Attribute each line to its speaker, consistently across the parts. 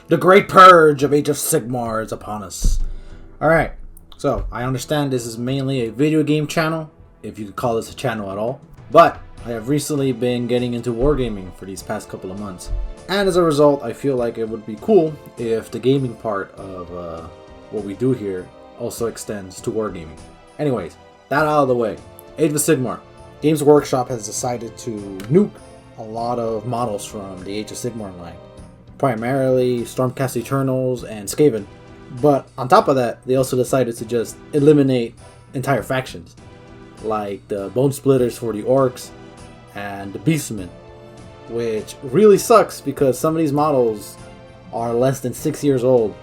Speaker 1: The great purge of Age of Sigmar is upon us. Alright, so I understand this is mainly a video game channel, if you could call this a channel at all. But I have recently been getting into wargaming for these past couple of months. And as a result, I feel like it would be cool if the gaming part of what we do here also extends to wargaming. Anyways, that out of the way. Age of Sigmar. Games Workshop has decided to nuke a lot of models from the Age of Sigmar line. Primarily Stormcast Eternals and Skaven. But on top of that, they also decided to just eliminate entire factions. Like the Bone Splitters for the Orcs and the Beastmen. Which really sucks because some of these models are less than 6 years old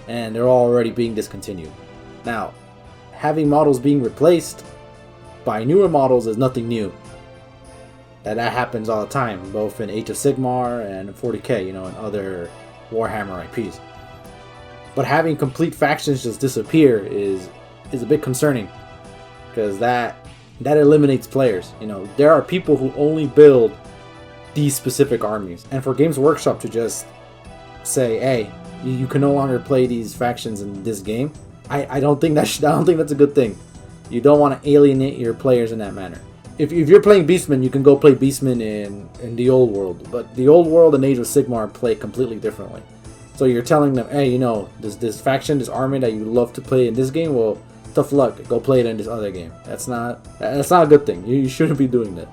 Speaker 1: and they're already being discontinued. Now, having models being replaced by newer models is nothing new. That happens all the time, both in Age of Sigmar and 40k, and other Warhammer IPs. But having complete factions just disappear is a bit concerning, because that eliminates players. There are people who only build these specific armies, and for Games Workshop to just say, "Hey, you can no longer play these factions in this game," I don't think that's a good thing. You don't want to alienate your players in that manner. If you're playing Beastmen, you can go play Beastmen in the old world, but the old world and Age of Sigmar play completely differently. So you're telling them, hey, this faction, this army that you love to play in this game, well, tough luck, go play it in this other game. That's not a good thing. You shouldn't be doing that.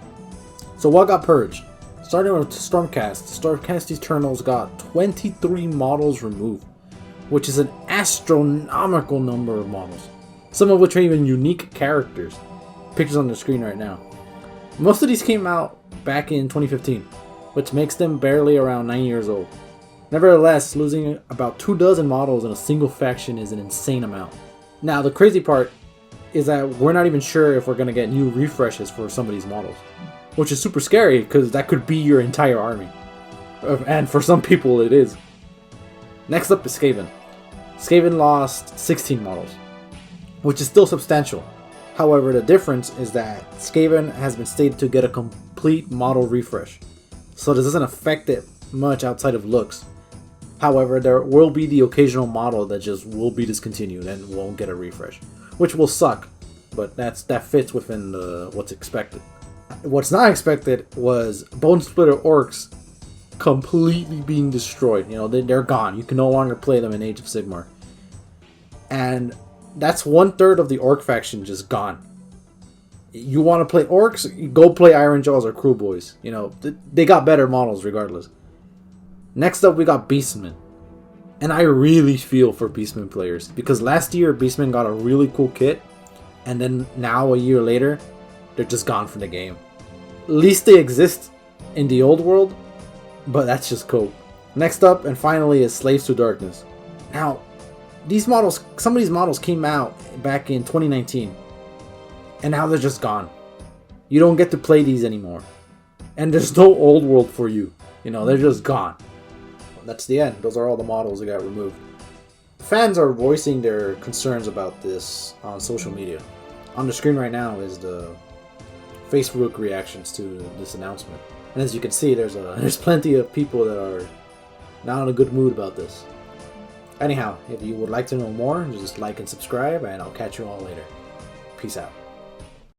Speaker 1: So what got purged? Starting with Stormcast Eternals got 23 models removed, which is an astronomical number of models. Some of which are even unique characters. Pictures on the screen right now. Most of these came out back in 2015, which makes them barely around 9 years old. Nevertheless, losing about 24 models in a single faction is an insane amount. Now, the crazy part is that we're not even sure if we're going to get new refreshes for some of these models, which is super scary because that could be your entire army. And for some people it is. Next up is Skaven. Skaven lost 16 models, which is still substantial. However, the difference is that Skaven has been stated to get a complete model refresh, so this doesn't affect it much outside of looks. However, there will be the occasional model that just will be discontinued and won't get a refresh, which will suck, but that fits within what's expected. What's not expected was Bone Splitter Orcs completely being destroyed. They're gone. You can no longer play them in Age of Sigmar. And that's 1/3 of the Orc faction just gone. You want to play Orcs? You go play Iron Jaws or Crew Boys. They got better models regardless. Next up, we got Beastmen. And I really feel for Beastmen players, because last year Beastmen got a really cool kit, and then now a year later, they're just gone from the game. At least they exist in the old world, but that's just cool. Next up, and finally, is Slaves to Darkness. Now, some of these models came out back in 2019, and now they're just gone. You don't get to play these anymore, and there's no old world for you. They're just gone. That's the end. Those are all the models that got removed. Fans are voicing their concerns about this on social media. On the screen right now is the Facebook reactions to this announcement, and as you can see, there's plenty of people that are not in a good mood about this. Anyhow, if you would like to know more, just like and subscribe, and I'll catch you all later. Peace out.